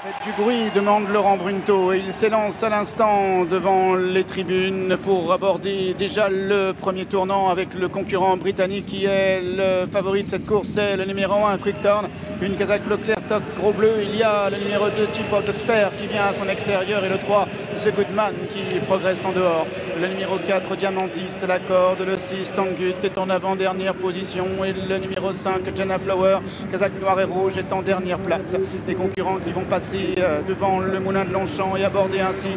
Faites du bruit, demande Laurent Brunto. Il s'élance à l'instant devant les tribunes pour aborder déjà le premier tournant avec le concurrent britannique qui est le favori de cette course. C'est le numéro 1, Quick Turn. Une casaque bleu clair, toc gros bleu. Il y a le numéro 2, Tip of the Spear qui vient à son extérieur et le 3, The Goodman qui progresse en dehors. Le numéro 4, Diamantiste, la corde. Le 6, Tangut est en avant-dernière position et le numéro 5, Jenna Flower, casaque noir et rouge, est en dernière place. Les concurrents qui vont passer devant le moulin de Longchamp et aborder ainsi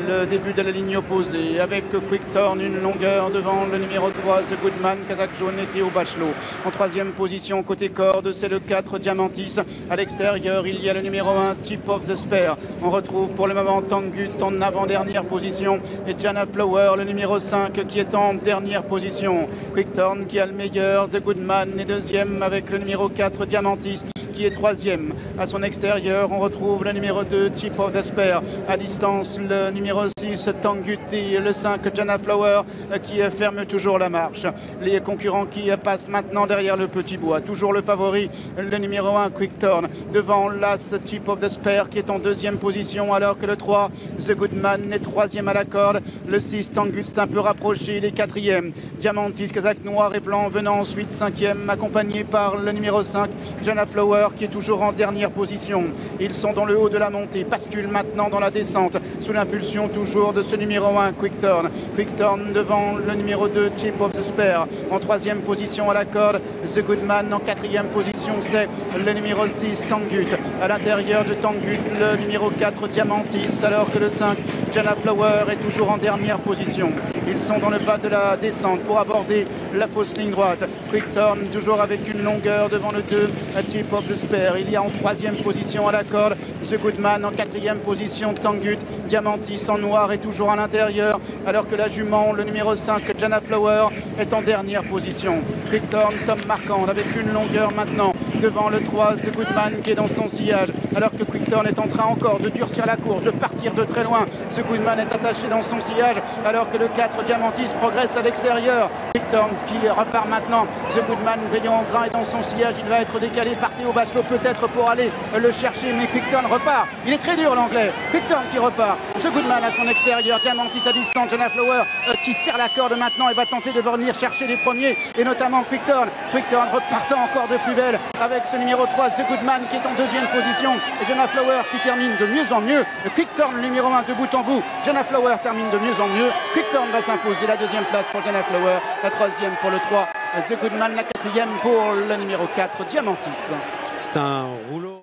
le début de la ligne opposée avec Quick Turn, une longueur devant le numéro 3, The Goodman, casaque jaune, et Théo Bachelot. En troisième position côté corde, c'est le 4, Diamantis. À l'extérieur, il y a le numéro 1, Tip of the Spear. On retrouve pour le moment Tangut en avant-dernière position et Jenna Flower, le numéro 5, qui est en dernière position. Quick Turn qui a le meilleur, The Goodman est deuxième avec le numéro 4, Diamantis, qui est troisième. À son extérieur, on retrouve le numéro 2, Tip of the Spear. À distance, le numéro 6, Tangut, et le 5, Jenna Flower, qui ferme toujours la marche. Les concurrents qui passent maintenant derrière le petit bois. Toujours le favori, le numéro 1, Quick Turn. Devant l'As, Tip of the Spear, qui est en deuxième position, alors que le 3, The Goodman, est troisième à la corde. Le 6, Tangut, est un peu rapproché, il est quatrième. Diamantis, casaque noir et blanc, venant ensuite cinquième, accompagné par le numéro 5, Jenna Flower, qui est toujours en dernière position. Ils sont dans le haut de la montée, basculent maintenant dans la descente, sous l'impulsion toujours de ce numéro 1, Quick Turn. Quick Turn devant le numéro 2, Tip of the Spear. En troisième position à la corde, The Goodman. En quatrième position, c'est le numéro 6, Tangut. À l'intérieur de Tangut, le numéro 4, Diamantis, alors que le 5, Jenna Flower, est toujours en dernière position. Ils sont dans le bas de la descente pour aborder la fausse ligne droite. Quick Turn toujours avec une longueur devant le 2, Tip of the Spear. Il y a en troisième position à la corde The Goodman, en quatrième position Tangut. Diamantis en noir est toujours à l'intérieur, alors que la jument, le numéro 5, Jenna Flower, est en dernière position. Quick Turn, Tom Marquand, avec une longueur maintenant devant le 3, The Goodman, qui est dans son sillage, alors que Quick Turn est en train encore de durcir la course, de partir de très loin. The Goodman est attaché dans son sillage, alors que le 4, Diamantis, progresse à l'extérieur. Quick Turn qui repart maintenant. The Goodman veillant en grain et dans son sillage, il va être décalé par Théo Bachelot peut-être pour aller le chercher, mais Quick Turn repart. Il est très dur l'anglais. Quick Turn qui repart. The Goodman à son extérieur, Diamantis à distance, Jenna Flower qui serre la corde maintenant et va tenter de venir chercher les premiers, et notamment Quick Turn. Quick Turn repartant encore de plus belle avec ce numéro 3, The Goodman, qui est en deuxième position, et Jenna Flower qui termine de mieux en mieux. Quick Turn numéro 1 de bout en bout. Jenna Flower termine de mieux en mieux. Quick Turn va s'imposer, la deuxième place pour Jenna Flower, la troisième pour le 3, The Goodman, la quatrième pour le numéro 4, Diamantis. C'est un rouleau.